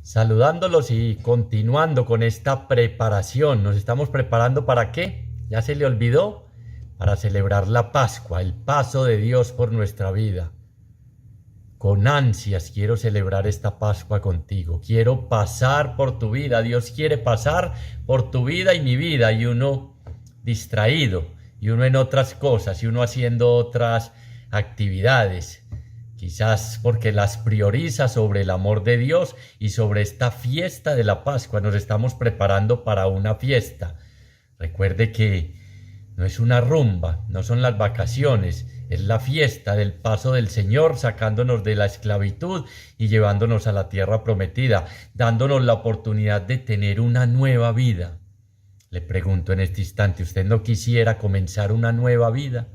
Saludándolos y continuando con esta preparación. ¿Nos estamos preparando para qué? ¿Ya se le olvidó? Para celebrar la Pascua, el paso de Dios por nuestra vida. Con ansias quiero celebrar esta Pascua contigo. Quiero pasar por tu vida. Dios quiere pasar por tu vida y mi vida. Y uno distraído, y uno en otras cosas, y uno haciendo otras actividades. Quizás porque las prioriza sobre el amor de Dios y sobre esta fiesta de la Pascua. Nos estamos preparando para una fiesta. Recuerde que no es una rumba, no son las vacaciones, es la fiesta del paso del Señor, sacándonos de la esclavitud y llevándonos a la tierra prometida, dándonos la oportunidad de tener una nueva vida. Le pregunto en este instante, ¿usted no quisiera comenzar una nueva vida?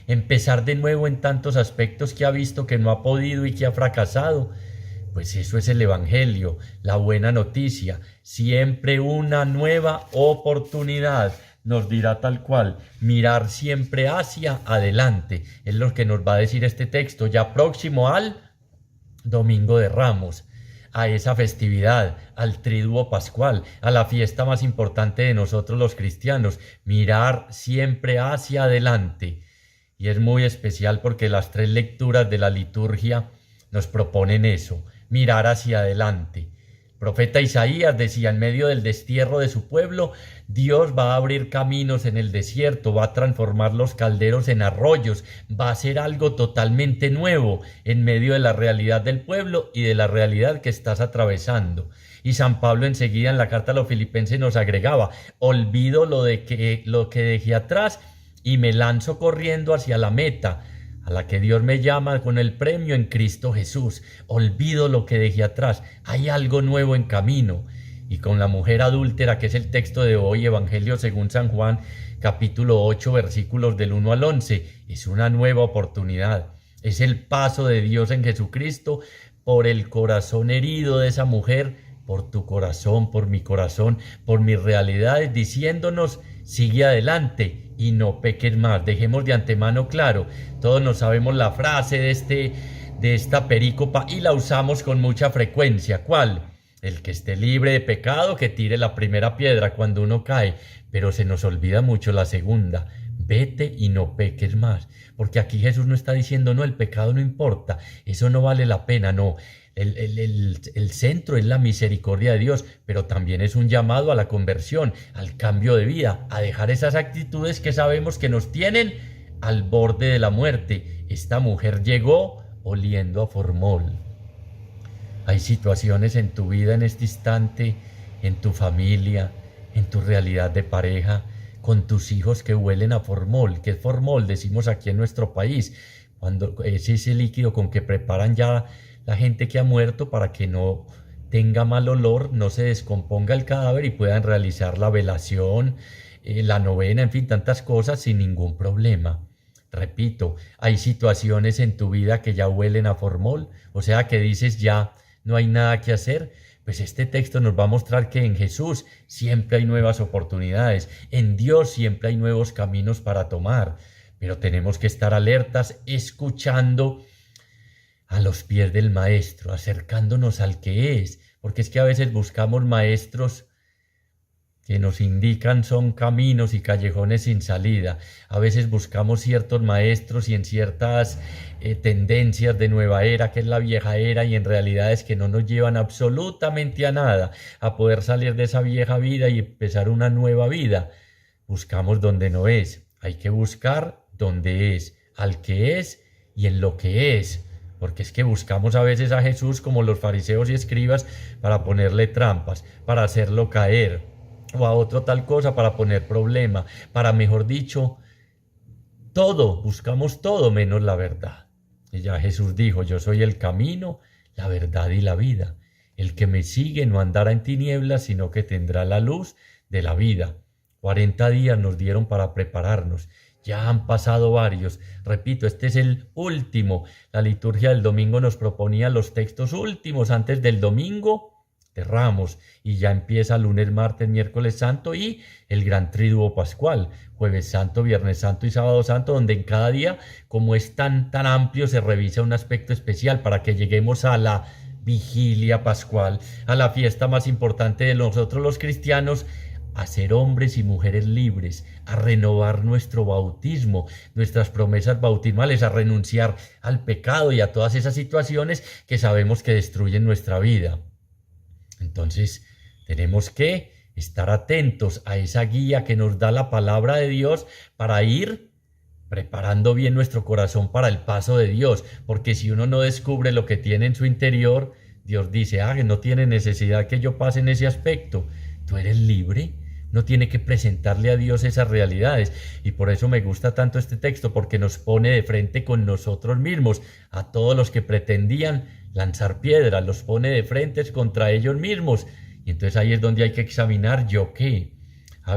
Empezar de nuevo en tantos aspectos que ha visto que no ha podido y que ha fracasado. Pues eso es el Evangelio, la buena noticia, siempre una nueva oportunidad. Nos dirá tal cual, mirar siempre hacia adelante. Es lo que nos va a decir este texto, ya próximo al Domingo de Ramos, a esa festividad, al triduo pascual, a la fiesta más importante de nosotros los cristianos. Mirar siempre hacia adelante. Y es muy especial porque las tres lecturas de la liturgia nos proponen eso, mirar hacia adelante. El profeta Isaías decía, en medio del destierro de su pueblo, Dios va a abrir caminos en el desierto, va a transformar los calderos en arroyos, va a hacer algo totalmente nuevo en medio de la realidad del pueblo y de la realidad que estás atravesando. Y San Pablo enseguida en la carta a los Filipenses nos agregaba, olvido lo que dejé atrás y me lanzo corriendo hacia la meta, a la que Dios me llama con el premio en Cristo Jesús. Olvido lo que dejé atrás, hay algo nuevo en camino. Y con la mujer adúltera, que es el texto de hoy, Evangelio según San Juan, capítulo 8, versículos del 1 al 11, es una nueva oportunidad. Es el paso de Dios en Jesucristo por el corazón herido de esa mujer, por tu corazón, por mi corazón, por mis realidades, diciéndonos, sigue adelante y no peques más. Dejemos de antemano claro, todos nos sabemos la frase de esta perícopa y la usamos con mucha frecuencia. ¿Cuál? El que esté libre de pecado, que tire la primera piedra cuando uno cae, pero se nos olvida mucho la segunda. Vete y no peques más, porque aquí Jesús no está diciendo, no, el pecado no importa, eso no vale la pena, no. El centro es la misericordia de Dios, pero también es un llamado a la conversión, al cambio de vida, a dejar esas actitudes que sabemos que nos tienen al borde de la muerte. Esta mujer llegó oliendo a formol. Hay situaciones en tu vida en este instante, en tu familia, en tu realidad de pareja, con tus hijos que huelen a formol. ¿Qué es formol? Decimos aquí en nuestro país, cuando es ese líquido con que preparan ya la gente que ha muerto para que no tenga mal olor, no se descomponga el cadáver y puedan realizar la velación, la novena, en fin, tantas cosas sin ningún problema. Repito, hay situaciones en tu vida que ya huelen a formol, o sea que dices ya no hay nada que hacer. Pues este texto nos va a mostrar que en Jesús siempre hay nuevas oportunidades, en Dios siempre hay nuevos caminos para tomar, pero tenemos que estar alertas, escuchando a los pies del maestro, acercándonos al que es, porque es que a veces buscamos maestros que nos indican son caminos y callejones sin salida. A veces buscamos ciertos maestros y en ciertas tendencias de nueva era, que es la vieja era, y en realidad es que no nos llevan absolutamente a nada, a poder salir de esa vieja vida y empezar una nueva vida. Buscamos donde no es, hay que buscar donde es, al que es y en lo que es. Porque es que buscamos a veces a Jesús como los fariseos y escribas para ponerle trampas, para hacerlo caer, o a otro tal cosa para poner problema, para, mejor dicho, todo, buscamos todo menos la verdad. Y ya Jesús dijo, yo soy el camino, la verdad y la vida. El que me sigue no andará en tinieblas, sino que tendrá la luz de la vida. 40 días nos dieron para prepararnos. Ya han pasado varios. Repito, este es el último. La liturgia del domingo nos proponía los textos últimos antes del domingo de Ramos, y ya empieza lunes, martes, miércoles santo y el gran triduo pascual, jueves santo, viernes santo y sábado santo, donde en cada día, como es tan amplio, se revisa un aspecto especial para que lleguemos a la vigilia pascual, a la fiesta más importante de nosotros los cristianos, a ser hombres y mujeres libres, a renovar nuestro bautismo, nuestras promesas bautismales, a renunciar al pecado y a todas esas situaciones que sabemos que destruyen nuestra vida. Entonces, tenemos que estar atentos a esa guía que nos da la palabra de Dios para ir preparando bien nuestro corazón para el paso de Dios, porque si uno no descubre lo que tiene en su interior, Dios dice, no tiene necesidad que yo pase en ese aspecto, tú eres libre, no tiene que presentarle a Dios esas realidades, y por eso me gusta tanto este texto, porque nos pone de frente con nosotros mismos, a todos los que pretendían lanzar piedras, los pone de frente contra ellos mismos, y entonces ahí es donde hay que examinar yo qué.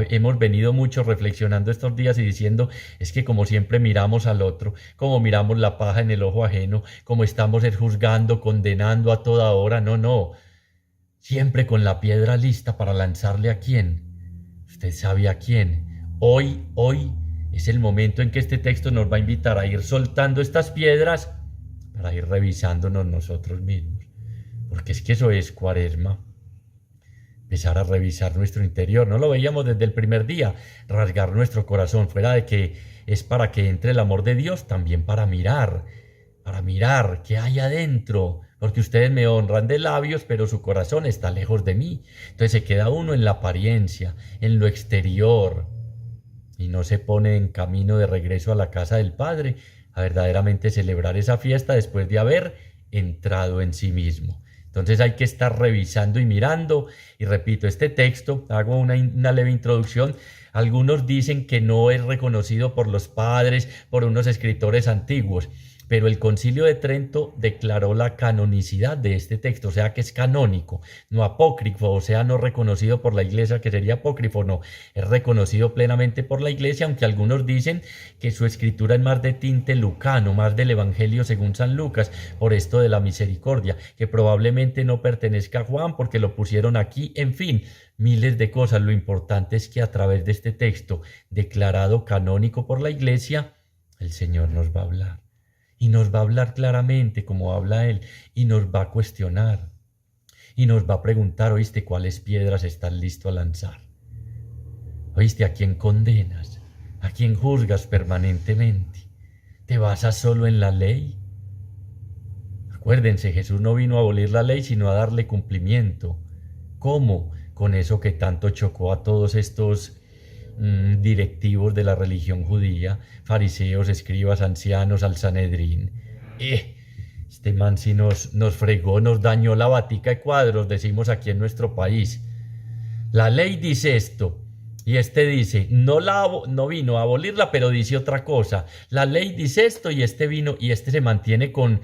Hemos venido mucho reflexionando estos días y diciendo, es que como siempre miramos al otro, como miramos la paja en el ojo ajeno, como estamos juzgando, condenando a toda hora, no, siempre con la piedra lista para lanzarle a quién. Usted sabe a quién. Hoy es el momento en que este texto nos va a invitar a ir soltando estas piedras para ir revisándonos nosotros mismos, porque es que eso es Cuaresma. Empezar a revisar nuestro interior, no lo veíamos desde el primer día, rasgar nuestro corazón, fuera de que es para que entre el amor de Dios, también para mirar qué hay adentro, porque ustedes me honran de labios, pero su corazón está lejos de mí. Entonces se queda uno en la apariencia, en lo exterior, y no se pone en camino de regreso a la casa del Padre, a verdaderamente celebrar esa fiesta después de haber entrado en sí mismo. Entonces hay que estar revisando y mirando, y repito, este texto, hago una leve introducción. Algunos dicen que no es reconocido por los padres, por unos escritores antiguos, pero el Concilio de Trento declaró la canonicidad de este texto, o sea que es canónico, no apócrifo, o sea no reconocido por la Iglesia, que sería apócrifo, no, es reconocido plenamente por la Iglesia, aunque algunos dicen que su escritura es más de tinte lucano, más del Evangelio según San Lucas, por esto de la misericordia, que probablemente no pertenezca a Juan porque lo pusieron aquí, en fin, miles de cosas. Lo importante es que a través de este texto declarado canónico por la Iglesia, el Señor nos va a hablar. Y nos va a hablar claramente como habla Él, y nos va a cuestionar, y nos va a preguntar, ¿oíste cuáles piedras estás listo a lanzar? ¿Oíste a quién condenas? ¿A quién juzgas permanentemente? ¿Te basas solo en la ley? Acuérdense, Jesús no vino a abolir la ley, sino a darle cumplimiento. ¿Cómo? Con eso que tanto chocó a todos estos directivos de la religión judía, fariseos, escribas, ancianos, al Sanedrín. Este man sí nos fregó, nos dañó la batica de cuadros, decimos aquí en nuestro país. La ley dice esto, y este dice, no vino a abolirla, pero dice otra cosa. La ley dice esto, y este vino, y este se mantiene con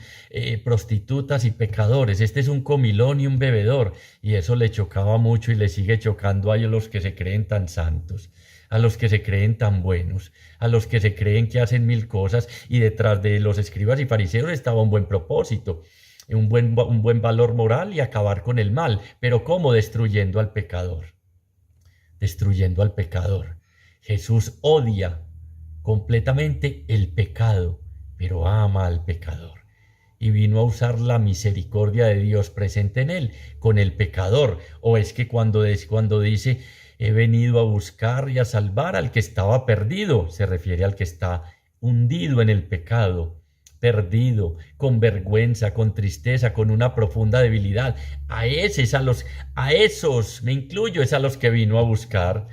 prostitutas y pecadores. Este es un comilón y un bebedor, y eso le chocaba mucho y le sigue chocando a los que se creen tan santos, a los que se creen tan buenos, a los que se creen que hacen mil cosas, y detrás de los escribas y fariseos estaba un buen propósito, un buen valor moral y acabar con el mal. Pero ¿cómo? Destruyendo al pecador. Destruyendo al pecador. Jesús odia completamente el pecado, pero ama al pecador. Y vino a usar la misericordia de Dios presente en él, con el pecador. O es que cuando dice, he venido a buscar y a salvar al que estaba perdido, se refiere al que está hundido en el pecado, perdido, con vergüenza, con tristeza, con una profunda debilidad. A esos, me incluyo, es a los que vino a buscar.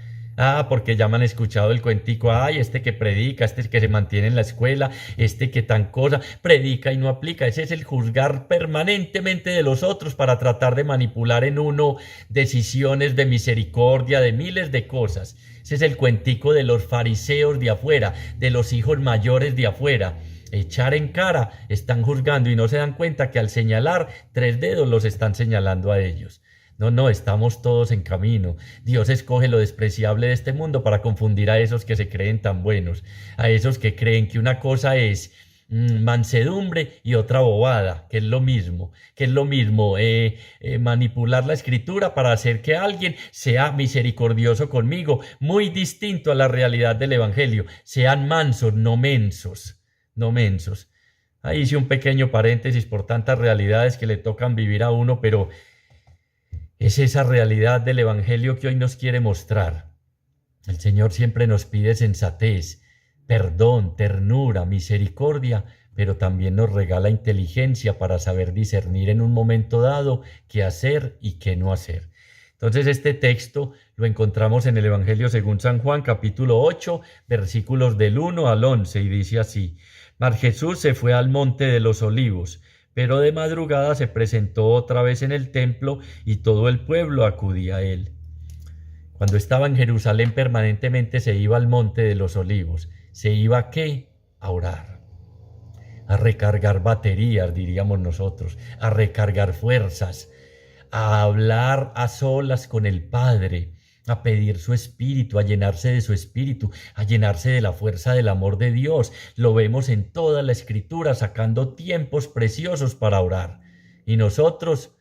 Porque ya me han escuchado el cuentico, este que predica, este que se mantiene en la escuela, este que tan cosa, predica y no aplica. Ese es el juzgar permanentemente de los otros para tratar de manipular en uno decisiones de misericordia, de miles de cosas. Ese es el cuentico de los fariseos de afuera, de los hijos mayores de afuera. Echar en cara, están juzgando y no se dan cuenta que al señalar 3 dedos los están señalando a ellos. No, estamos todos en camino. Dios escoge lo despreciable de este mundo para confundir a esos que se creen tan buenos, a esos que creen que una cosa es mansedumbre y otra bobada, que es lo mismo, manipular la escritura para hacer que alguien sea misericordioso conmigo, muy distinto a la realidad del evangelio. Sean mansos, no mensos. Ahí hice un pequeño paréntesis por tantas realidades que le tocan vivir a uno, pero es esa realidad del Evangelio que hoy nos quiere mostrar. El Señor siempre nos pide sensatez, perdón, ternura, misericordia, pero también nos regala inteligencia para saber discernir en un momento dado qué hacer y qué no hacer. Entonces este texto lo encontramos en el Evangelio según San Juan, capítulo 8, versículos del 1 al 11, y dice así: Mas Jesús se fue al monte de los olivos, pero de madrugada se presentó otra vez en el templo y todo el pueblo acudía a él. Cuando estaba en Jerusalén permanentemente se iba al monte de los olivos. ¿Se iba a qué? A orar, a recargar baterías, diríamos nosotros, a recargar fuerzas, a hablar a solas con el Padre, a pedir su espíritu, a llenarse de su espíritu, a llenarse de la fuerza del amor de Dios. Lo vemos en toda la Escritura, sacando tiempos preciosos para orar. Y nosotros,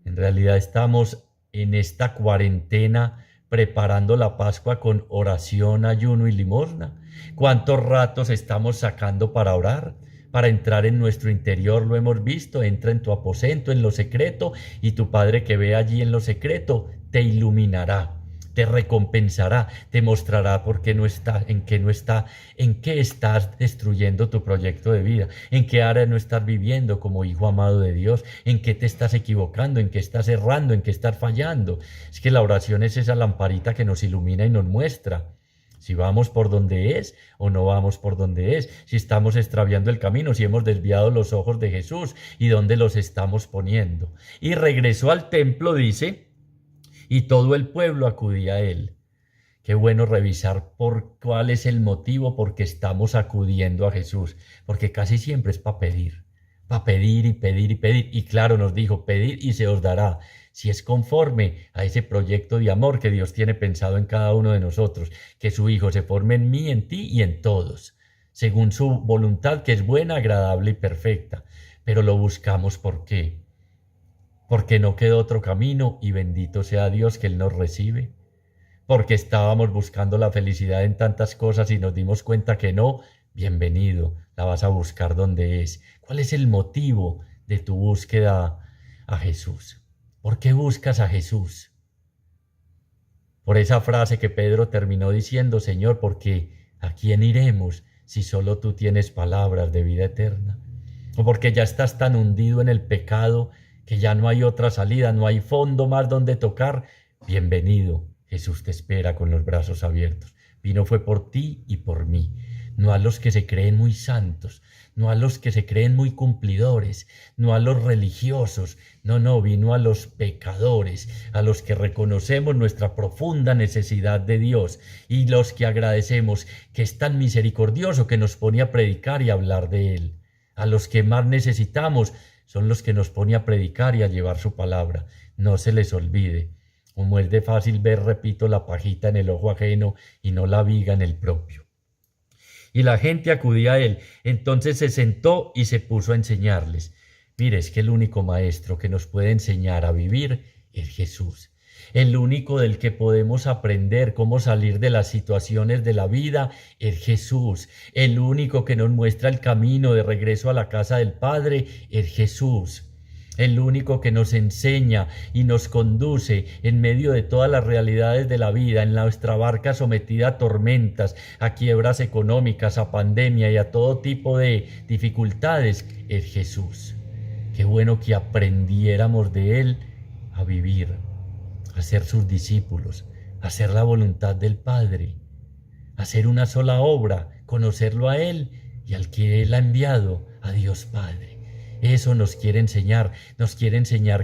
en realidad, estamos en esta cuarentena preparando la Pascua con oración, ayuno y limosna. ¿Cuántos ratos estamos sacando para orar? Para entrar en nuestro interior, lo hemos visto: entra en tu aposento, en lo secreto, y tu Padre que ve allí en lo secreto te iluminará, te recompensará, te mostrará por qué no está, en qué no está, en qué estás destruyendo tu proyecto de vida, en qué área no estás viviendo como hijo amado de Dios, en qué te estás equivocando, en qué estás errando, en qué estás fallando. Es que la oración es esa lamparita que nos ilumina y nos muestra si vamos por donde es o no vamos por donde es, si estamos extraviando el camino, si hemos desviado los ojos de Jesús y dónde los estamos poniendo. Y regresó al templo, dice, y todo el pueblo acudía a él. Qué bueno revisar por cuál es el motivo por que estamos acudiendo a Jesús, porque casi siempre es para pedir y pedir y pedir. Y claro, nos dijo: pedid y se os dará, si es conforme a ese proyecto de amor que Dios tiene pensado en cada uno de nosotros, que su Hijo se forme en mí, en ti y en todos, según su voluntad, que es buena, agradable y perfecta. Pero lo buscamos, ¿por qué? Porque no quedó otro camino, y bendito sea Dios que Él nos recibe. Porque estábamos buscando la felicidad en tantas cosas y nos dimos cuenta que no. Bienvenido, la vas a buscar donde es. ¿Cuál es el motivo de tu búsqueda a Jesús? ¿Por qué buscas a Jesús? Por esa frase que Pedro terminó diciendo: Señor, porque ¿a quién iremos si solo tú tienes palabras de vida eterna? O porque ya estás tan hundido en el pecado que ya no hay otra salida, no hay fondo más donde tocar. Bienvenido, Jesús te espera con los brazos abiertos. Vino fue por ti y por mí, no a los que se creen muy santos, no a los que se creen muy cumplidores, no a los religiosos, no, vino a los pecadores, a los que reconocemos nuestra profunda necesidad de Dios y los que agradecemos que es tan misericordioso que nos pone a predicar y a hablar de Él. A los que más necesitamos son los que nos pone a predicar y a llevar su palabra. No se les olvide, como es de fácil ver, repito, la pajita en el ojo ajeno y no la viga en el propio. Y la gente acudía a él. Entonces se sentó y se puso a enseñarles. Mire, es que el único maestro que nos puede enseñar a vivir es Jesús. El único del que podemos aprender cómo salir de las situaciones de la vida es Jesús. El único que nos muestra el camino de regreso a la casa del Padre es Jesús. El único que nos enseña y nos conduce en medio de todas las realidades de la vida, en nuestra barca sometida a tormentas, a quiebras económicas, a pandemia y a todo tipo de dificultades, es Jesús. Qué bueno que aprendiéramos de Él a vivir, a ser sus discípulos, a hacer la voluntad del Padre, a hacer una sola obra, conocerlo a Él y al que Él ha enviado, a Dios Padre. Eso nos quiere enseñar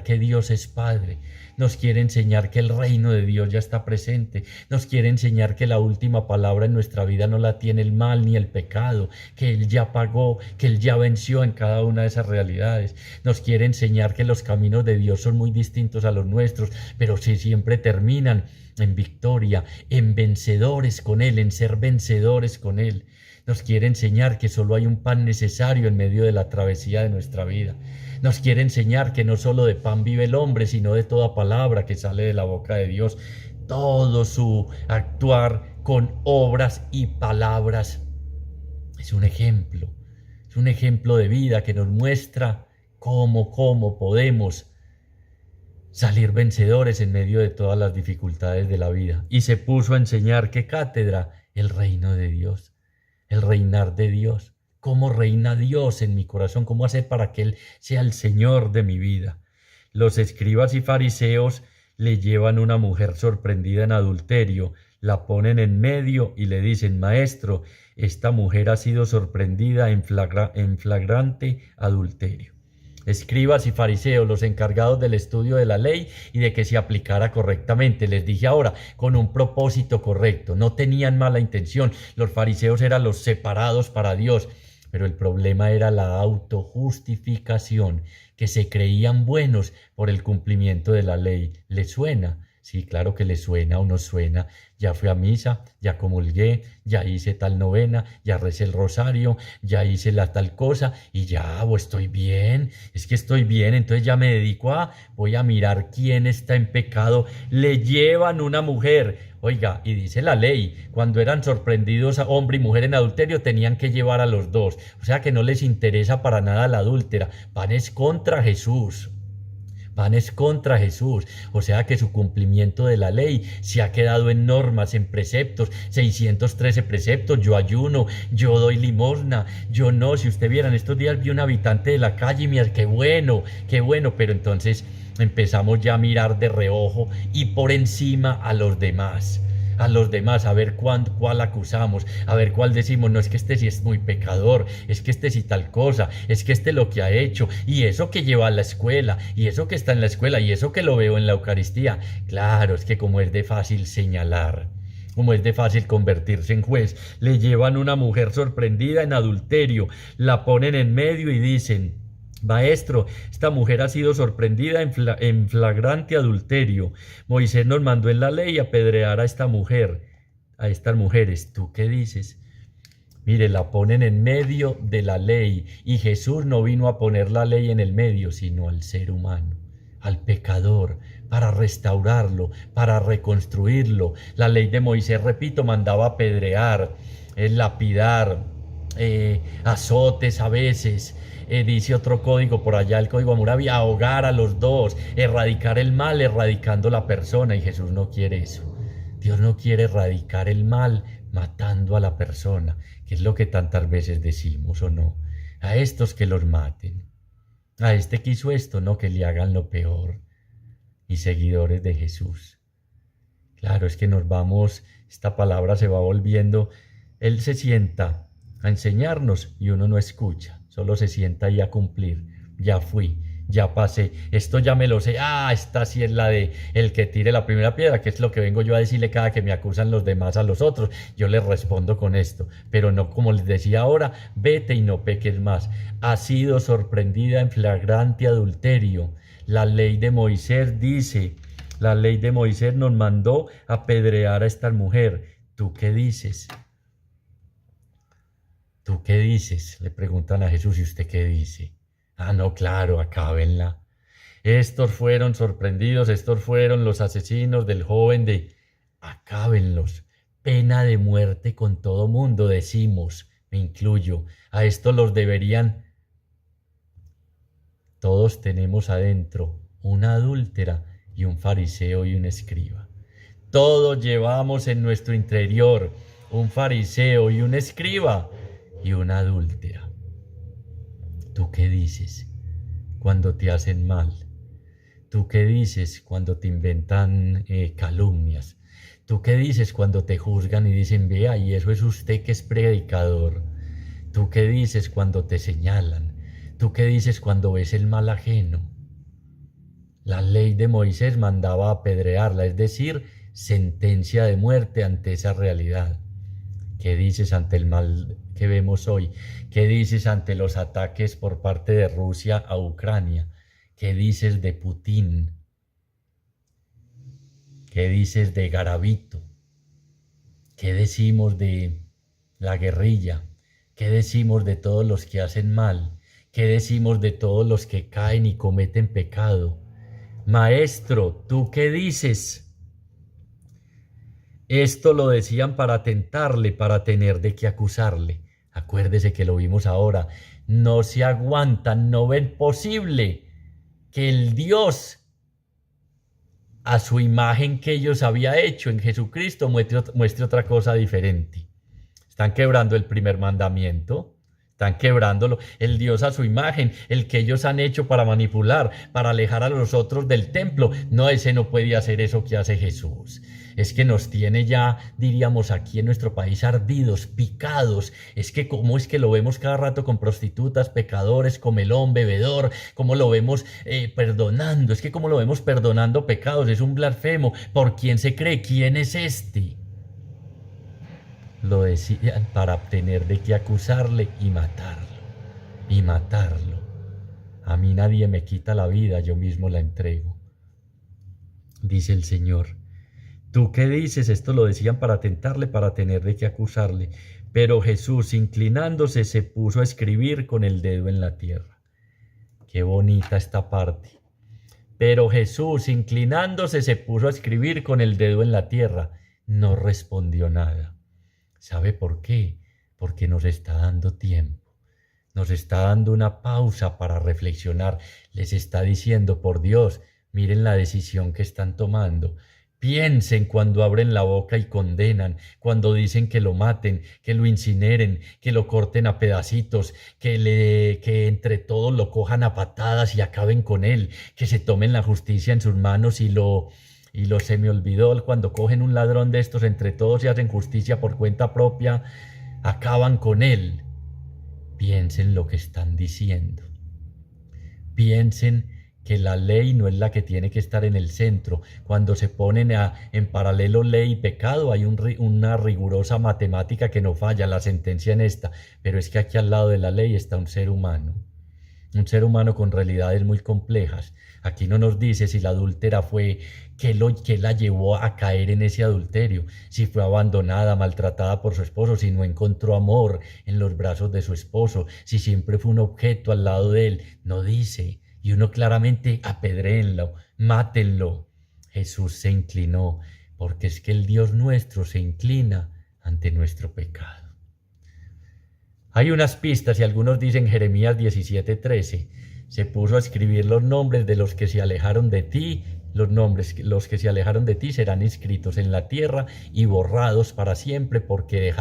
que Dios es Padre, nos quiere enseñar que el reino de Dios ya está presente, nos quiere enseñar que la última palabra en nuestra vida no la tiene el mal ni el pecado, que Él ya pagó, que Él ya venció en cada una de esas realidades. Nos quiere enseñar que los caminos de Dios son muy distintos a los nuestros, pero sí siempre terminan en victoria, en vencedores con Él, en ser vencedores con Él. Nos quiere enseñar que solo hay un pan necesario en medio de la travesía de nuestra vida. Nos quiere enseñar que no solo de pan vive el hombre, sino de toda palabra que sale de la boca de Dios. Todo su actuar con obras y palabras es un ejemplo. Es un ejemplo de vida que nos muestra cómo podemos salir vencedores en medio de todas las dificultades de la vida. Y se puso a enseñar, ¿qué cátedra? El reino de Dios, el reinar de Dios. ¿Cómo reina Dios en mi corazón? ¿Cómo hacer para que Él sea el Señor de mi vida? Los escribas y fariseos le llevan una mujer sorprendida en adulterio, la ponen en medio y le dicen, Maestro, esta mujer ha sido sorprendida en flagrante adulterio. Escribas y fariseos, los encargados del estudio de la ley y de que se aplicara correctamente. Les dije ahora, con un propósito correcto. No tenían mala intención. Los fariseos eran los separados para Dios. Pero el problema era la autojustificación, que se creían buenos por el cumplimiento de la ley. ¿Les suena? Sí, claro que les suena o no suena. Ya fui a misa, ya comulgué, ya hice tal novena, ya recé el rosario, ya hice la tal cosa y ya, estoy bien, es que estoy bien, entonces ya me dedico voy a mirar quién está en pecado. Le llevan una mujer. Oiga, y dice la ley, cuando eran sorprendidos a hombre y mujer en adulterio tenían que llevar a los dos. O sea que no les interesa para nada la adúltera, van es contra Jesús. Van es contra Jesús, o sea que su cumplimiento de la ley se ha quedado en normas, en preceptos, 613 preceptos, yo ayuno, yo doy limosna, yo no, si usted viera en estos días vi un habitante de la calle y mira, qué bueno, pero entonces empezamos ya a mirar de reojo y por encima a los demás. A ver cuál acusamos, a ver cuál decimos, no es que este sí es muy pecador, es que este sí tal cosa, es que este lo que ha hecho, y eso que lleva a la escuela, y eso que está en la escuela, y eso que lo veo en la Eucaristía. Claro, es que como es de fácil señalar, como es de fácil convertirse en juez, le llevan una mujer sorprendida en adulterio, la ponen en medio y dicen, Maestro, esta mujer ha sido sorprendida en flagrante adulterio. Moisés nos mandó en la ley apedrear a esta mujer, a estas mujeres. ¿Tú qué dices? Mire, la ponen en medio de la ley y Jesús no vino a poner la ley en el medio, sino al ser humano, al pecador, para restaurarlo, para reconstruirlo. La ley de Moisés, repito, mandaba apedrear, lapidar, azotes a veces. Dice otro código por allá, el código Hammurabi, ahogar a los dos, erradicar el mal, erradicando la persona, y Jesús no quiere eso. Dios no quiere erradicar el mal matando a la persona, que es lo que tantas veces decimos, ¿o no? A estos que los maten, a este que hizo esto, no, que le hagan lo peor. Y seguidores de Jesús. Claro, es que esta palabra se va volviendo, Él se sienta a enseñarnos y uno no escucha. Solo se sienta ahí a cumplir. Ya fui, ya pasé, esto ya me lo sé. Esta sí es la de el que tire la primera piedra, que es lo que vengo yo a decirle cada que me acusan los demás a los otros. Yo les respondo con esto, pero no como les decía ahora, vete y no peques más. Ha sido sorprendida en flagrante adulterio. La ley de Moisés dice, la ley de Moisés nos mandó apedrear a esta mujer. ¿Tú qué dices? ¿Tú qué dices? Le preguntan a Jesús, ¿y usted qué dice? No, claro, acábenla. Estos fueron sorprendidos, estos fueron los asesinos del joven Acábenlos. Pena de muerte con todo mundo, decimos, me incluyo. A estos los deberían. Todos tenemos adentro una adúltera y un fariseo y un escriba. Todos llevamos en nuestro interior un fariseo y un escriba y una adúltera. ¿Tú qué dices cuando te hacen mal? ¿Tú qué dices cuando te inventan calumnias? ¿Tú qué dices cuando te juzgan y dicen, vea, y eso es usted que es predicador? ¿Tú qué dices cuando te señalan? ¿Tú qué dices cuando ves el mal ajeno? La ley de Moisés mandaba apedrearla, es decir, sentencia de muerte ante esa realidad. ¿Qué dices ante el mal que vemos hoy? ¿Qué dices ante los ataques por parte de Rusia a Ucrania? ¿Qué dices de Putin? ¿Qué dices de Garavito? ¿Qué decimos de la guerrilla? ¿Qué decimos de todos los que hacen mal? ¿Qué decimos de todos los que caen y cometen pecado? Maestro, ¿tú qué dices? Esto lo decían para tentarle, para tener de qué acusarle. Acuérdese que lo vimos ahora. no se aguantan, no ven posible que el Dios a su imagen que ellos había hecho en Jesucristo muestre otra cosa diferente. Están quebrando el primer mandamiento, están quebrándolo, el Dios a su imagen, el que ellos han hecho para manipular, para alejar a los otros del templo. No, ese no puede hacer eso que hace Jesús. Es que nos tiene ya, diríamos aquí en nuestro país, ardidos, picados. Es que cómo es que lo vemos cada rato con prostitutas, pecadores, comelón, bebedor, cómo lo vemos perdonando, es que cómo lo vemos perdonando pecados, es un blasfemo. ¿Por quién se cree? ¿Quién es este? Lo decían para tener de qué acusarle y matarlo, y matarlo. A mí nadie me quita la vida, yo mismo la entrego. Dice el Señor. ¿Tú qué dices? Esto lo decían para tentarle, para tener de qué acusarle. Pero Jesús, inclinándose, se puso a escribir con el dedo en la tierra. Qué bonita esta parte. Pero Jesús, inclinándose, se puso a escribir con el dedo en la tierra. No respondió nada. ¿Sabe por qué? Porque nos está dando tiempo. Nos está dando una pausa para reflexionar. Les está diciendo, por Dios, miren la decisión que están tomando. Piensen cuando abren la boca y condenan, cuando dicen que lo maten, que lo incineren, que lo corten a pedacitos, que entre todos lo cojan a patadas y acaben con él, que se tomen la justicia en sus manos y se me olvidó, cuando cogen un ladrón de estos entre todos y hacen justicia por cuenta propia, acaban con él. Piensen lo que están diciendo. Piensen que la ley no es la que tiene que estar en el centro. Cuando se ponen en paralelo ley y pecado, hay una rigurosa matemática que no falla, la sentencia en esta. Pero es que aquí al lado de la ley está un ser humano con realidades muy complejas. Aquí no nos dice si la adúltera fue qué la llevó a caer en ese adulterio, si fue abandonada, maltratada por su esposo, si no encontró amor en los brazos de su esposo, si siempre fue un objeto al lado de él. No dice. Y uno claramente, apedréenlo, mátenlo. Jesús se inclinó, porque es que el Dios nuestro se inclina ante nuestro pecado. Hay unas pistas y algunos dicen Jeremías 17:13. Se puso a escribir los nombres de los que se alejaron de ti. Los que se alejaron de ti serán inscritos en la tierra y borrados para siempre porque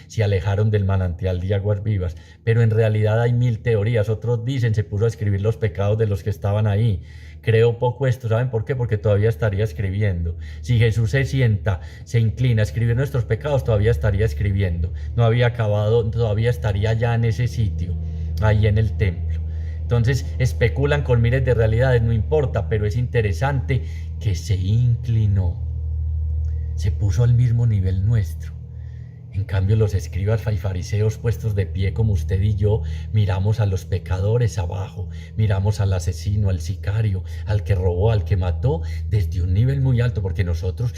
se alejaron del manantial de aguas vivas. Pero en realidad hay 1000 teorías. Otros dicen se puso a escribir los pecados de los que estaban ahí. Creo poco esto, ¿saben por qué? Porque todavía estaría escribiendo. Si Jesús se sienta, se inclina a escribir nuestros pecados, todavía estaría escribiendo. No había acabado, todavía estaría ya en ese sitio, ahí en el templo. Entonces especulan con miles de realidades, no importa, pero es interesante que se inclinó, se puso al mismo nivel nuestro. En cambio, los escribas y fariseos puestos de pie como usted y yo, miramos a los pecadores abajo, miramos al asesino, al sicario, al que robó, al que mató, desde un nivel muy alto, porque nosotros,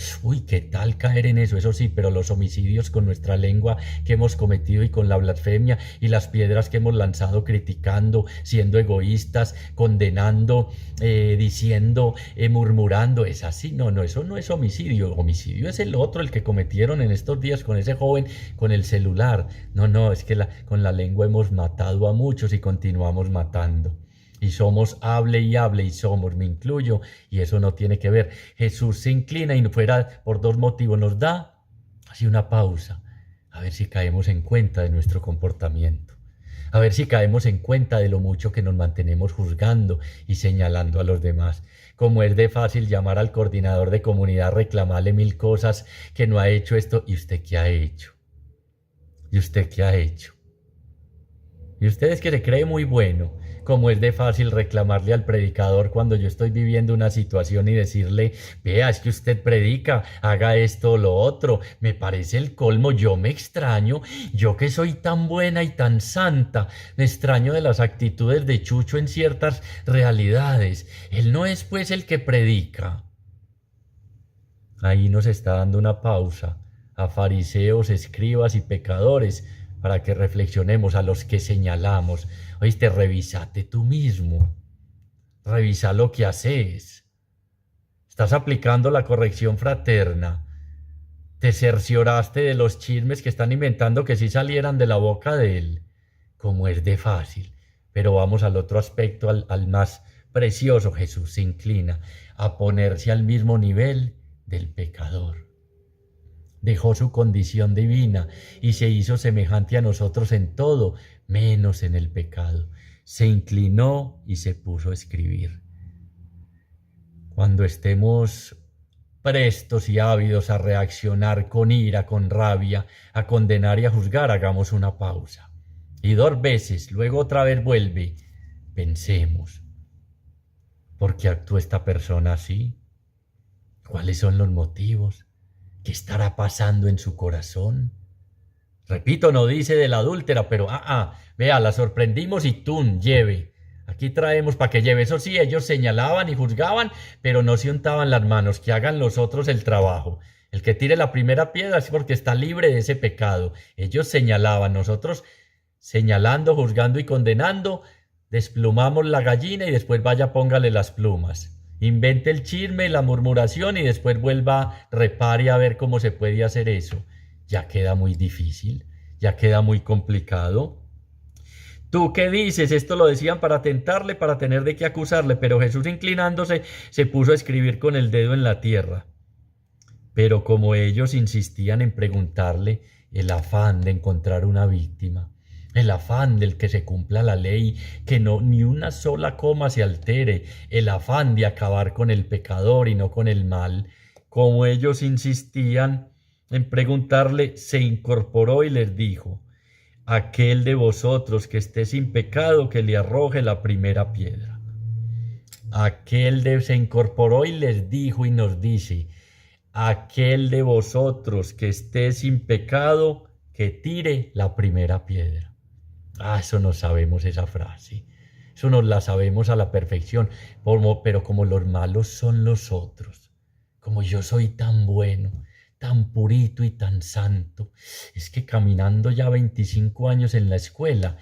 qué tal caer en eso, eso sí, pero los homicidios con nuestra lengua que hemos cometido y con la blasfemia y las piedras que hemos lanzado criticando, siendo egoístas, condenando, diciendo, murmurando, es así, no, eso no es homicidio. Homicidio es el otro, el que cometieron en estos días con ese joven con el celular. No, es que con la lengua hemos matado a muchos y continuamos matando. Y somos hable y somos, me incluyo, y eso no tiene que ver. Jesús se inclina y fuera por 2 motivos, nos da así una pausa, a ver si caemos en cuenta de nuestro comportamiento. A ver si caemos en cuenta de lo mucho que nos mantenemos juzgando y señalando a los demás. Como es de fácil llamar al coordinador de comunidad, reclamarle 1000 cosas que no ha hecho esto. ¿Y usted qué ha hecho? ¿Y usted qué ha hecho? Y ustedes que se cree muy bueno, como es de fácil reclamarle al predicador cuando yo estoy viviendo una situación y decirle, vea, es que usted predica, haga esto o lo otro, me parece el colmo, yo me extraño, yo que soy tan buena y tan santa, me extraño de las actitudes de Chucho en ciertas realidades. Él no es pues el que predica. Ahí nos está dando una pausa a fariseos, escribas y pecadores, para que reflexionemos, a los que señalamos. Oíste, revísate tú mismo, revisa lo que haces. Estás aplicando la corrección fraterna, te cercioraste de los chismes que están inventando que sí salieran de la boca de él. Como es de fácil, Pero vamos al otro aspecto, al más precioso. Jesús se inclina a ponerse al mismo nivel del pecador. Dejó su condición divina y se hizo semejante a nosotros en todo, menos en el pecado. Se inclinó y se puso a escribir. Cuando estemos prestos y ávidos a reaccionar con ira, con rabia, a condenar y a juzgar, hagamos una pausa. Y 2 veces, luego otra vez vuelve. Pensemos, ¿por qué actúa esta persona así? ¿Cuáles son los motivos? ¿Qué estará pasando en su corazón? Repito, no dice de la adúltera, pero vea, la sorprendimos y ¡tun! Lleve. Aquí traemos para que lleve. Eso sí, ellos señalaban y juzgaban, pero no se untaban las manos, que hagan los otros el trabajo. El que tire la primera piedra es porque está libre de ese pecado. Ellos señalaban, nosotros señalando, juzgando y condenando, desplumamos la gallina y después vaya póngale las plumas. Invente el chisme, la murmuración y después vuelva, repare a ver cómo se puede hacer eso. Ya queda muy difícil, ya queda muy complicado. ¿Tú qué dices? Esto lo decían para tentarle, para tener de qué acusarle, pero Jesús inclinándose se puso a escribir con el dedo en la tierra. Pero como ellos insistían en preguntarle, el afán de encontrar una víctima, el afán del que se cumpla la ley, que no ni una sola coma se altere, el afán de acabar con el pecador y no con el mal, como ellos insistían en preguntarle, se incorporó y les dijo: aquel de vosotros que esté sin pecado, que le arroje la primera piedra. Se incorporó y les dijo y nos dice: aquel de vosotros que esté sin pecado, que tire la primera piedra. Eso no sabemos esa frase. Eso nos la sabemos a la perfección. Pero como los malos son los otros, como yo soy tan bueno, tan purito y tan santo, es que caminando ya 25 años en la escuela,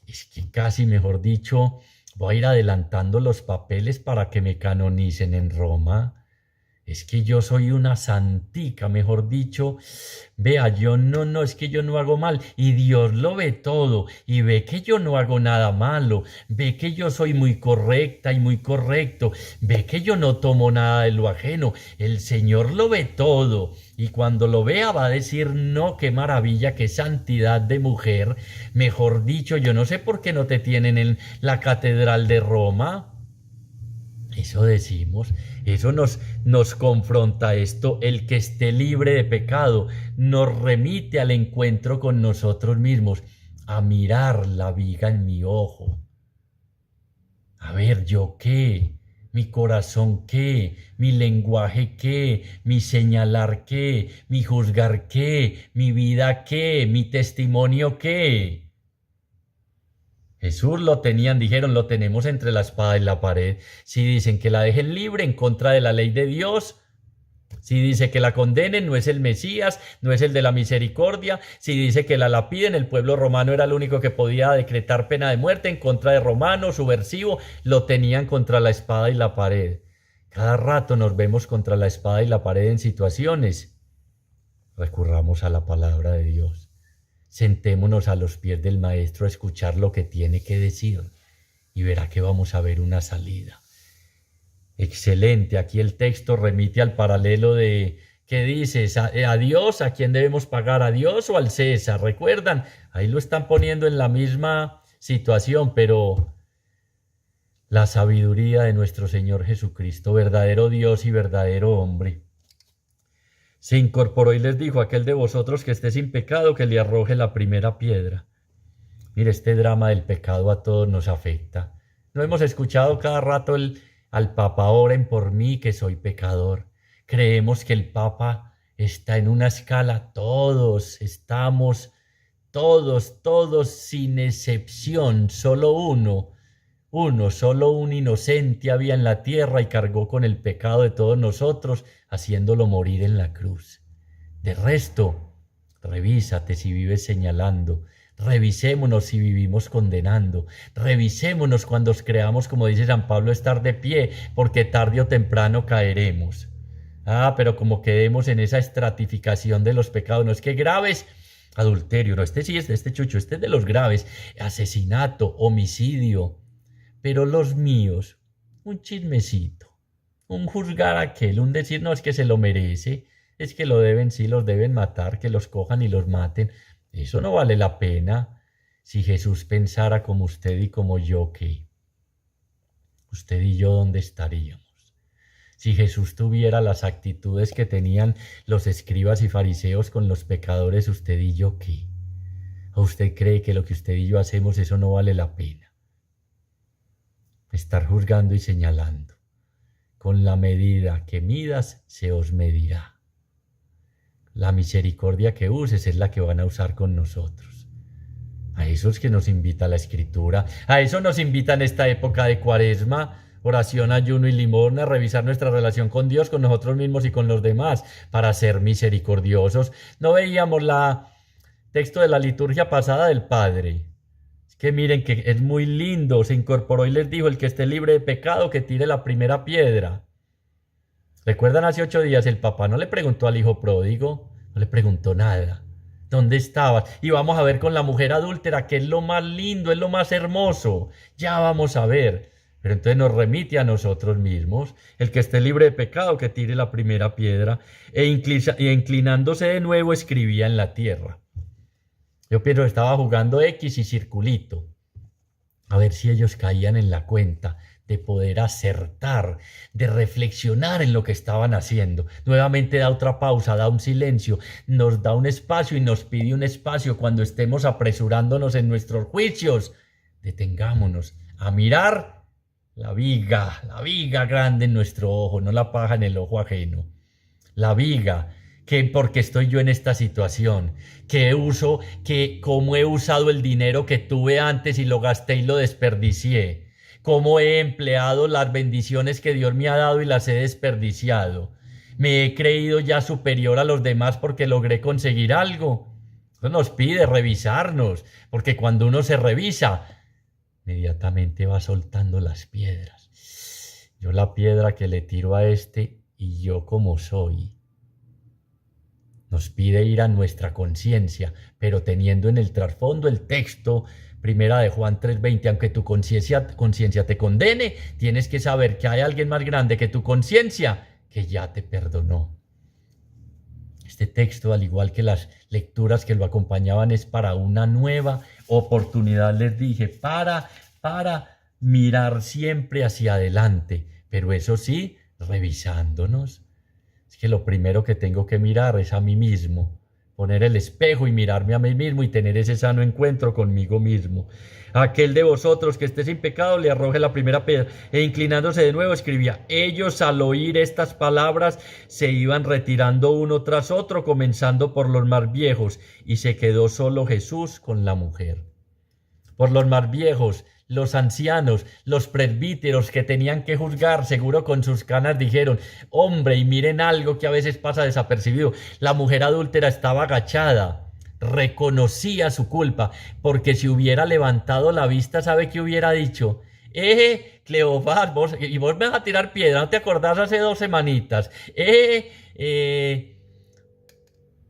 es que casi, mejor dicho, voy a ir adelantando los papeles para que me canonicen en Roma. Es que yo soy una santica, mejor dicho. Vea, es que yo no hago mal. Y Dios lo ve todo. Y ve que yo no hago nada malo. Ve que yo soy muy correcta y muy correcto. Ve que yo no tomo nada de lo ajeno. El Señor lo ve todo. Y cuando lo vea va a decir: no, qué maravilla, qué santidad de mujer. Mejor dicho, yo no sé por qué no te tienen en la catedral de Roma. Eso decimos, eso nos confronta esto. El que esté libre de pecado nos remite al encuentro con nosotros mismos, a mirar la viga en mi ojo. A ver, ¿yo qué? ¿Mi corazón qué? ¿Mi lenguaje qué? ¿Mi señalar qué? ¿Mi juzgar qué? ¿Mi vida qué? ¿Mi testimonio qué? Jesús lo tenían, dijeron, lo tenemos entre la espada y la pared. Si dicen que la dejen libre en contra de la ley de Dios, si dice que la condenen, no es el Mesías, no es el de la misericordia. Si dice que la lapiden, el pueblo romano era el único que podía decretar pena de muerte en contra de Romano, subversivo, lo tenían contra la espada y la pared. Cada rato nos vemos contra la espada y la pared en situaciones. Recurramos a la palabra de Dios. Sentémonos a los pies del Maestro a escuchar lo que tiene que decir y verá que vamos a ver una salida. Excelente, aquí el texto remite al paralelo de ¿qué dices? ¿A Dios? ¿A quién debemos pagar? ¿A Dios o al César? ¿Recuerdan? Ahí lo están poniendo en la misma situación, pero la sabiduría de nuestro Señor Jesucristo, verdadero Dios y verdadero hombre, se incorporó y les dijo: aquel de vosotros que esté sin pecado, que le arroje la primera piedra. Mire, este drama del pecado a todos nos afecta. No hemos escuchado cada rato al Papa: oren por mí que soy pecador. Creemos que el Papa está en una escala, todos estamos, todos sin excepción, solo solo un inocente había en la tierra y cargó con el pecado de todos nosotros, haciéndolo morir en la cruz. De resto, revísate si vives señalando, revisémonos si vivimos condenando, revisémonos cuando creamos, como dice San Pablo, estar de pie, porque tarde o temprano caeremos. Pero como quedemos en esa estratificación de los pecados, no es que graves, adulterio, no, este sí es de este chucho, este es de los graves, asesinato, homicidio, pero los míos, un chismecito, un juzgar a aquel, un decir, no, es que se lo merece, es que lo deben, sí, los deben matar, que los cojan y los maten, eso no vale la pena. Si Jesús pensara como usted y como yo, ¿qué? Usted y yo, ¿dónde estaríamos? Si Jesús tuviera las actitudes que tenían los escribas y fariseos con los pecadores, ¿usted y yo qué? ¿O usted cree que lo que usted y yo hacemos, eso no vale la pena? Estar juzgando y señalando. Con la medida que midas, se os medirá. La misericordia que uses es la que van a usar con nosotros. A eso es que nos invita la Escritura. A eso nos invita en esta época de Cuaresma. Oración, ayuno y limosna, revisar nuestra relación con Dios, con nosotros mismos y con los demás, para ser misericordiosos. No veíamos la texto de la liturgia pasada del Padre. Es que miren que es muy lindo, se incorporó y les dijo, el que esté libre de pecado, que tire la primera piedra. ¿Recuerdan hace 8 días el papá no le preguntó al hijo pródigo? No le preguntó nada. ¿Dónde estabas? Y vamos a ver con la mujer adúltera, que es lo más lindo, es lo más hermoso. Ya vamos a ver. Pero entonces nos remite a nosotros mismos. El que esté libre de pecado, que tire la primera piedra. E inclinándose de nuevo, escribía en la tierra. Yo pienso que estaba jugando X y circulito. A ver si ellos caían en la cuenta de poder acertar, de reflexionar en lo que estaban haciendo. Nuevamente da otra pausa, da un silencio, nos da un espacio y nos pide un espacio cuando estemos apresurándonos en nuestros juicios. Detengámonos a mirar la viga grande en nuestro ojo, no la paja en el ojo ajeno. La viga, que porque estoy yo en esta situación, que cómo he usado el dinero que tuve antes y lo gasté y lo desperdicié, cómo he empleado las bendiciones que Dios me ha dado y las he desperdiciado. Me he creído ya superior a los demás porque logré conseguir algo. Eso nos pide revisarnos, porque cuando uno se revisa, inmediatamente va soltando las piedras. Yo la piedra que le tiro a este y yo como soy. Nos pide ir a nuestra conciencia, pero teniendo en el trasfondo el texto, primera de Juan 3:20, aunque tu conciencia te condene, tienes que saber que hay alguien más grande que tu conciencia, que ya te perdonó. Este texto, al igual que las lecturas que lo acompañaban, es para una nueva oportunidad, les dije, para mirar siempre hacia adelante, pero eso sí, revisándonos. Es que lo primero que tengo que mirar es a mí mismo, poner el espejo y mirarme a mí mismo y tener ese sano encuentro conmigo mismo. Aquel de vosotros que esté sin pecado le arroje la primera piedra. E inclinándose de nuevo escribía, ellos al oír estas palabras se iban retirando uno tras otro, comenzando por los más viejos, y se quedó solo Jesús con la mujer. Por los más viejos, los ancianos, los presbíteros que tenían que juzgar, seguro con sus canas dijeron, hombre, y miren algo que a veces pasa desapercibido, la mujer adúltera estaba agachada, reconocía su culpa, porque si hubiera levantado la vista, ¿sabe qué hubiera dicho? Cleofás, vos me vas a tirar piedra, ¿no te acordás hace 2 semanitas?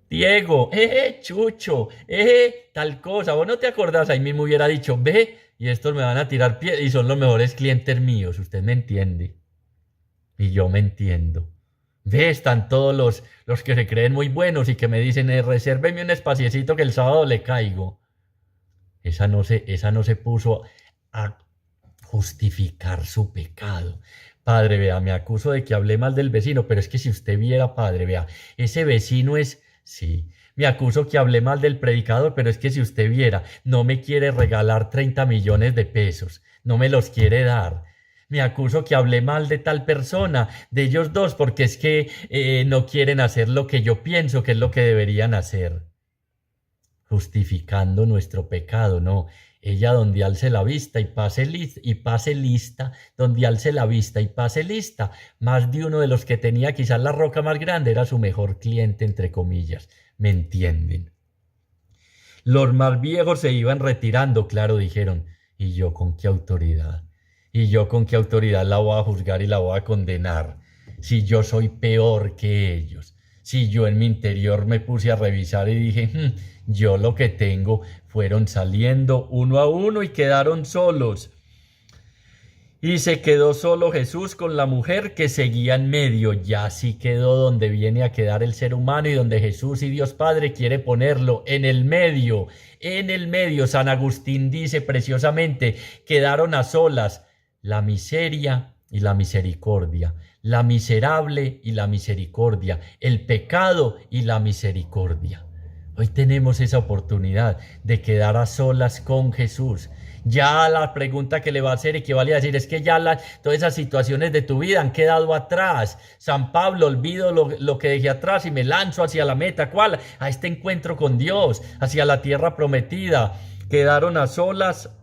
Diego, Chucho, tal cosa, vos no te acordás, ahí mismo hubiera dicho, ve, y estos me van a tirar piedra y son los mejores clientes míos, usted me entiende, y yo me entiendo. Ve, están todos los que se creen muy buenos y que me dicen, resérveme un espaciecito que el sábado le caigo. Esa no se puso a justificar su pecado. Padre, vea, me acuso de que hablé mal del vecino, pero es que si usted viera, padre, vea, ese vecino es... Sí, me acuso que hablé mal del predicador, pero es que si usted viera, no me quiere regalar 30 millones de pesos, no me los quiere dar. Me acuso que hablé mal de tal persona, de ellos dos, porque es que no quieren hacer lo que yo pienso que es lo que deberían hacer. Justificando nuestro pecado, no. Ella donde alce la vista y pase lista, donde alce la vista y pase lista. Más de uno de los que tenía quizás la roca más grande era su mejor cliente, entre comillas. ¿Me entienden? Los más viejos se iban retirando, claro, dijeron. ¿Y yo con qué autoridad? ¿Y yo con qué autoridad la voy a juzgar y la voy a condenar? Si yo soy peor que ellos. Si yo en mi interior me puse a revisar y dije, yo lo que tengo, fueron saliendo uno a uno y quedaron solos. Y se quedó solo Jesús con la mujer que seguía en medio. Ya sí quedó donde viene a quedar el ser humano y donde Jesús y Dios Padre quiere ponerlo, en el medio. En el medio, San Agustín dice preciosamente, quedaron a solas la miseria y la misericordia, la miserable y la misericordia, el pecado y la misericordia. Hoy tenemos esa oportunidad de quedar a solas con Jesús. Ya la pregunta que le va a hacer equivale a decir, es que ya todas esas situaciones de tu vida han quedado atrás. San Pablo, olvido lo que dejé atrás y me lanzo hacia la meta. ¿Cuál? A este encuentro con Dios, hacia la tierra prometida. Quedaron a solas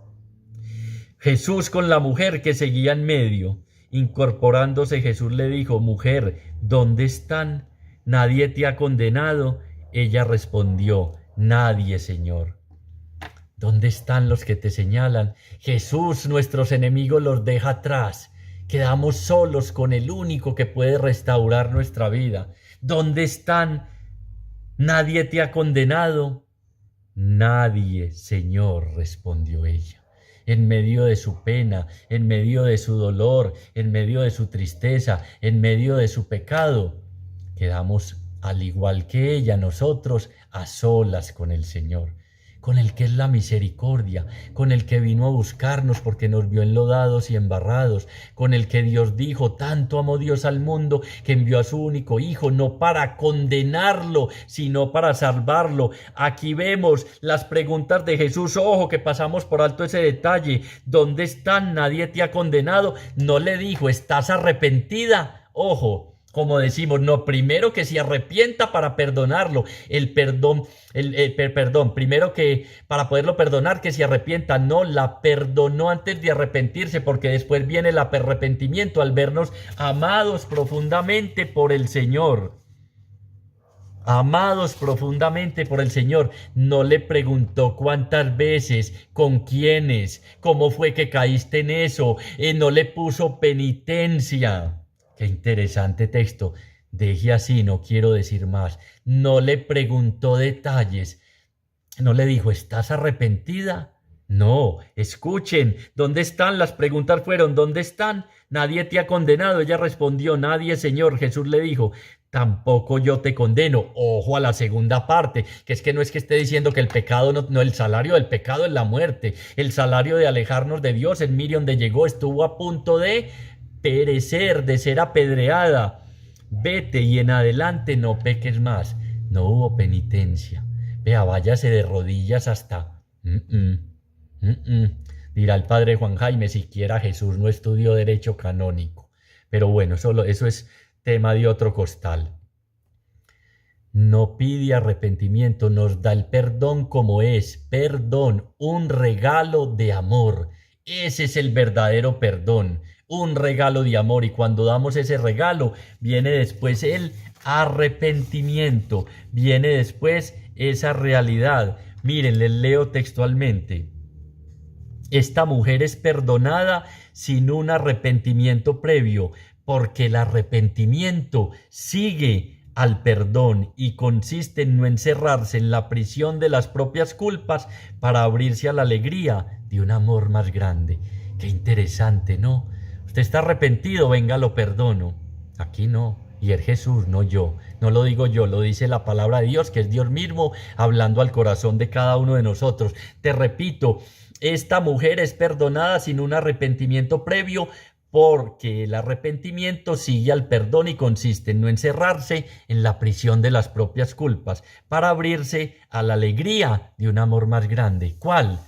Jesús con la mujer que seguía en medio. Incorporándose, Jesús le dijo, mujer, ¿dónde están? ¿Nadie te ha condenado? Ella respondió, nadie, Señor. ¿Dónde están los que te señalan? Jesús, nuestros enemigos, los deja atrás. Quedamos solos con el único que puede restaurar nuestra vida. ¿Dónde están? ¿Nadie te ha condenado? Nadie, Señor, respondió ella. En medio de su pena, en medio de su dolor, en medio de su tristeza, en medio de su pecado, quedamos, al igual que ella, nosotros, a solas con el Señor, con el que es la misericordia, con el que vino a buscarnos porque nos vio enlodados y embarrados, con el que Dios dijo, tanto amó Dios al mundo que envió a su único Hijo, no para condenarlo, sino para salvarlo. Aquí vemos las preguntas de Jesús, ojo que pasamos por alto ese detalle, ¿dónde están? ¿Nadie te ha condenado? No le dijo, ¿estás arrepentida? Ojo. Como decimos, no, primero que se arrepienta para perdonarlo. Perdón, primero que para poderlo perdonar, que se arrepienta. No, la perdonó antes de arrepentirse, porque después viene el arrepentimiento al vernos amados profundamente por el Señor. Amados profundamente por el Señor. No le preguntó cuántas veces, con quiénes, cómo fue que caíste en eso. No le puso penitencia. Qué interesante texto. Deje así, no quiero decir más. No le preguntó detalles. No le dijo, ¿estás arrepentida? No, escuchen, ¿dónde están? Las preguntas fueron, ¿dónde están? Nadie te ha condenado. Ella respondió, nadie, Señor. Jesús le dijo, tampoco yo te condeno. Ojo a la segunda parte, que es que esté diciendo que el pecado no, el salario del pecado es la muerte. El salario de alejarnos de Dios, en Miriam donde llegó, estuvo a punto de perecer, de ser apedreada. Vete y en adelante no peques más. No hubo penitencia. Vea, váyase de rodillas hasta... Dirá el padre Juan Jaime, siquiera Jesús no estudió derecho canónico. Pero bueno, eso es tema de otro costal. No pide arrepentimiento, nos da el perdón como es. Perdón, un regalo de amor. Ese es el verdadero perdón. Un regalo de amor, y cuando damos ese regalo viene después el arrepentimiento, viene después esa realidad. Miren, les leo textualmente. Esta mujer es perdonada sin un arrepentimiento previo, porque el arrepentimiento sigue al perdón y consiste en no encerrarse en la prisión de las propias culpas para abrirse a la alegría de un amor más grande. Qué interesante, ¿no? Usted está arrepentido, venga, lo perdono. Aquí no, y es Jesús, no yo. No lo digo yo, lo dice la palabra de Dios, que es Dios mismo hablando al corazón de cada uno de nosotros. Te repito, esta mujer es perdonada sin un arrepentimiento previo, porque el arrepentimiento sigue al perdón y consiste en no encerrarse en la prisión de las propias culpas, para abrirse a la alegría de un amor más grande. ¿Cuál?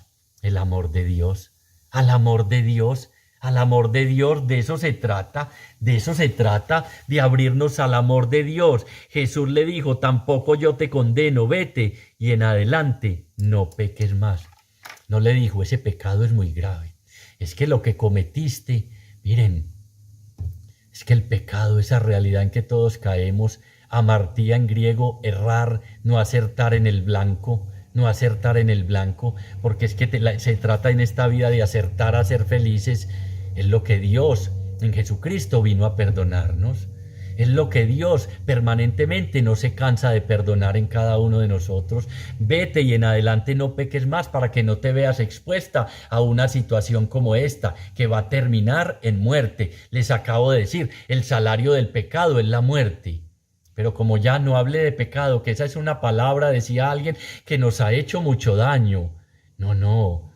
El amor de Dios. Al amor de Dios. Al amor de Dios, de eso se trata, de abrirnos al amor de Dios. Jesús le dijo, tampoco yo te condeno, vete y en adelante no peques más. No le dijo, ese pecado es muy grave, es que lo que cometiste, miren, es que el pecado, esa realidad en que todos caemos, amartía en griego, errar, no acertar en el blanco, porque es que se trata en esta vida de acertar a ser felices. Es lo que Dios en Jesucristo vino a perdonarnos. Es lo que Dios permanentemente no se cansa de perdonar en cada uno de nosotros. Vete y en adelante no peques más para que no te veas expuesta a una situación como esta, que va a terminar en muerte. Les acabo de decir, el salario del pecado es la muerte. Pero como ya no hablé de pecado, que esa es una palabra, decía alguien, que nos ha hecho mucho daño. No,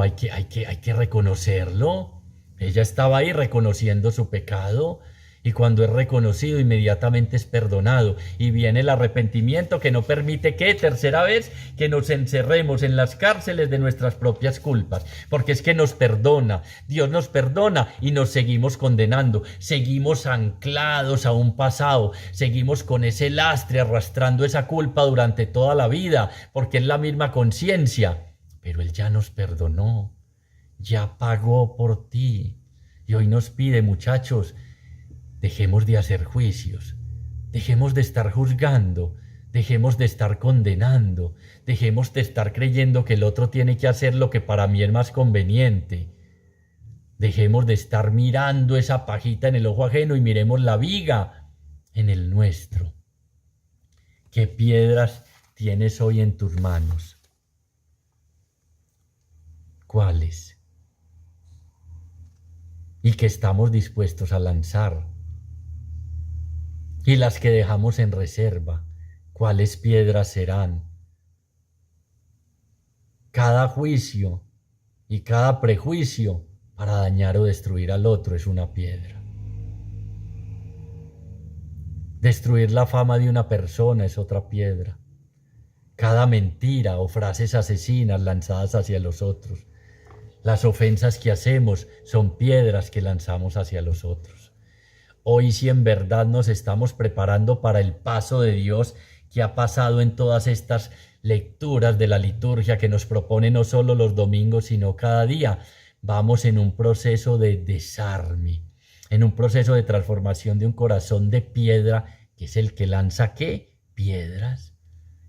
hay que reconocerlo. Ella estaba ahí reconociendo su pecado. Y cuando es reconocido, inmediatamente es perdonado. Y viene el arrepentimiento que no permite que, tercera vez, que nos encerremos en las cárceles de nuestras propias culpas. Porque es que nos perdona. Dios nos perdona y nos seguimos condenando. Seguimos anclados a un pasado. Seguimos con ese lastre arrastrando esa culpa durante toda la vida. Porque es la misma conciencia. Pero Él ya nos perdonó. Ya pagó por ti. Y hoy nos pide, muchachos, dejemos de hacer juicios, dejemos de estar juzgando, dejemos de estar condenando, dejemos de estar creyendo que el otro tiene que hacer lo que para mí es más conveniente. Dejemos de estar mirando esa pajita en el ojo ajeno y miremos la viga en el nuestro. ¿Qué piedras tienes hoy en tus manos? ¿Cuáles? Y que estamos dispuestos a lanzar. Y las que dejamos en reserva, ¿cuáles piedras serán? Cada juicio y cada prejuicio para dañar o destruir al otro es una piedra. Destruir la fama de una persona es otra piedra. Cada mentira o frases asesinas lanzadas hacia los otros. Las ofensas que hacemos son piedras que lanzamos hacia los otros. Hoy si en verdad nos estamos preparando para el paso de Dios que ha pasado en todas estas lecturas de la liturgia que nos propone no solo los domingos sino cada día, vamos en un proceso de desarme, en un proceso de transformación de un corazón de piedra que es el que lanza ¿qué? Piedras.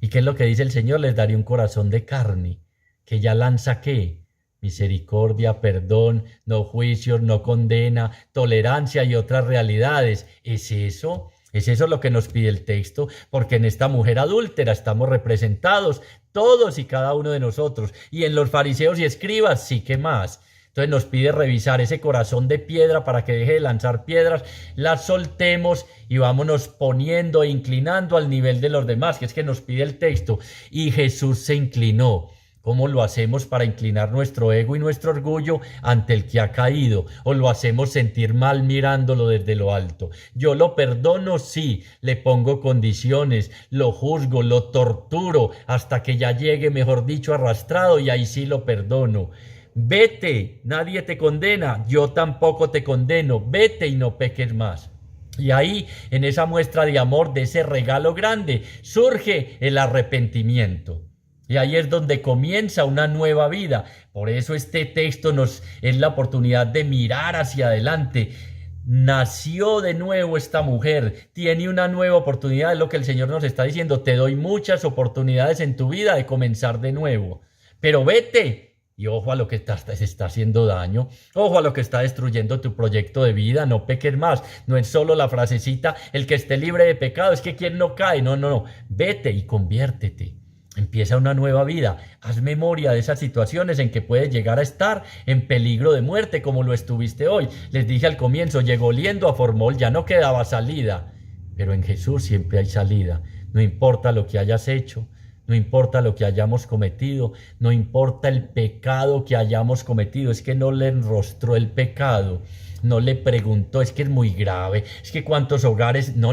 ¿Y qué es lo que dice el Señor? Les daré un corazón de carne que ya lanza ¿qué? Misericordia, perdón, no juicios, no condena, tolerancia y otras realidades. ¿Es eso? ¿Es eso lo que nos pide el texto? Porque en esta mujer adúltera estamos representados todos y cada uno de nosotros. Y en los fariseos y escribas, sí que más. Entonces nos pide revisar ese corazón de piedra para que deje de lanzar piedras, las soltemos y vámonos poniendo e inclinando al nivel de los demás, que es que nos pide el texto. Y Jesús se inclinó. ¿Cómo lo hacemos para inclinar nuestro ego y nuestro orgullo ante el que ha caído? ¿O lo hacemos sentir mal mirándolo desde lo alto? Yo lo perdono, sí, le pongo condiciones, lo juzgo, lo torturo, hasta que ya llegue, mejor dicho, arrastrado, y ahí sí lo perdono. Vete, nadie te condena, yo tampoco te condeno, vete y no peques más. Y ahí, en esa muestra de amor, de ese regalo grande, surge el arrepentimiento. Y ahí es donde comienza una nueva vida. Por eso este texto nos es la oportunidad de mirar hacia adelante. Nació de nuevo esta mujer, tiene una nueva oportunidad, es lo que el Señor nos está diciendo. Te doy muchas oportunidades en tu vida de comenzar de nuevo. Pero vete. Y ojo a lo que se está haciendo daño, ojo a lo que está destruyendo tu proyecto de vida, no peques más. No es solo la frasecita, el que esté libre de pecado, es que quien no cae, no, vete y conviértete. Empieza una nueva vida, haz memoria de esas situaciones en que puedes llegar a estar en peligro de muerte como lo estuviste hoy. Les dije al comienzo, llegó oliendo a formol, ya no quedaba salida, pero en Jesús siempre hay salida, no importa lo que hayas hecho. No importa lo que hayamos cometido, no importa el pecado que hayamos cometido, es que no le enrostró el pecado, no le preguntó, es que es muy grave, es que cuántos hogares, no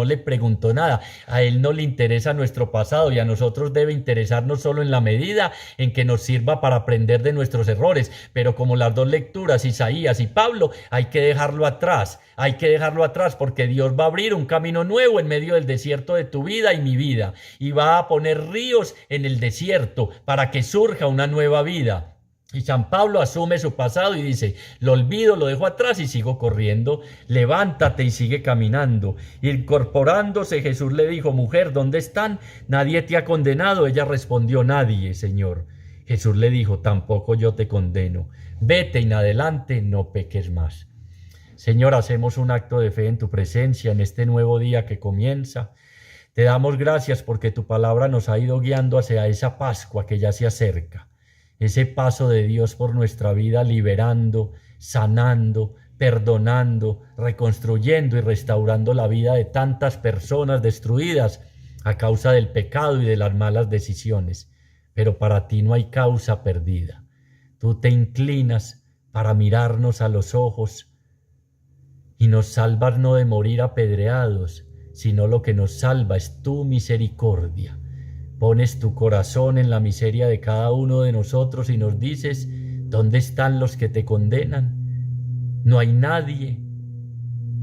le preguntó nada. A él no le interesa nuestro pasado y a nosotros debe interesarnos solo en la medida en que nos sirva para aprender de nuestros errores, pero como las dos lecturas, Isaías y Pablo, hay que dejarlo atrás porque Dios va a abrir un camino nuevo en medio del desierto de tu vida y mi vida, y va a poner ríos en el desierto para que surja una nueva vida. Y San Pablo asume su pasado y dice, lo olvido, lo dejo atrás y sigo corriendo. Levántate y sigue caminando. Incorporándose, Jesús le dijo, mujer, ¿dónde están? ¿Nadie te ha condenado? Ella respondió, nadie, Señor. Jesús le dijo, tampoco yo te condeno. Vete y en adelante no peques más. Señor, hacemos un acto de fe en tu presencia en este nuevo día que comienza. Te damos gracias porque tu palabra nos ha ido guiando hacia esa Pascua que ya se acerca, ese paso de Dios por nuestra vida, liberando, sanando, perdonando, reconstruyendo y restaurando la vida de tantas personas destruidas a causa del pecado y de las malas decisiones. Pero para ti no hay causa perdida. Tú te inclinas para mirarnos a los ojos y nos salvas no de morir apedreados, sino lo que nos salva es tu misericordia. Pones tu corazón en la miseria de cada uno de nosotros y nos dices, ¿dónde están los que te condenan? No hay nadie.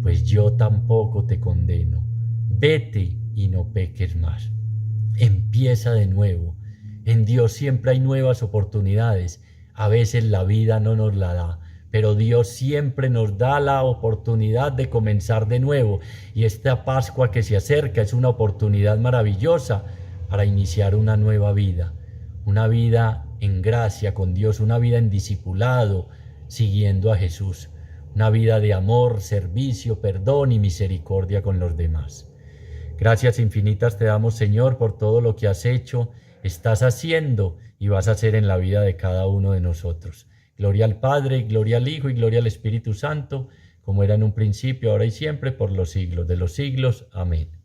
Pues yo tampoco te condeno. Vete y no peques más. Empieza de nuevo. En Dios siempre hay nuevas oportunidades. A veces la vida no nos la da, pero Dios siempre nos da la oportunidad de comenzar de nuevo. Y esta Pascua que se acerca es una oportunidad maravillosa para iniciar una nueva vida. Una vida en gracia con Dios, una vida en discipulado, siguiendo a Jesús. Una vida de amor, servicio, perdón y misericordia con los demás. Gracias infinitas te damos, Señor, por todo lo que has hecho, estás haciendo y vas a hacer en la vida de cada uno de nosotros. Gloria al Padre, gloria al Hijo y gloria al Espíritu Santo, como era en un principio, ahora y siempre, por los siglos de los siglos. Amén.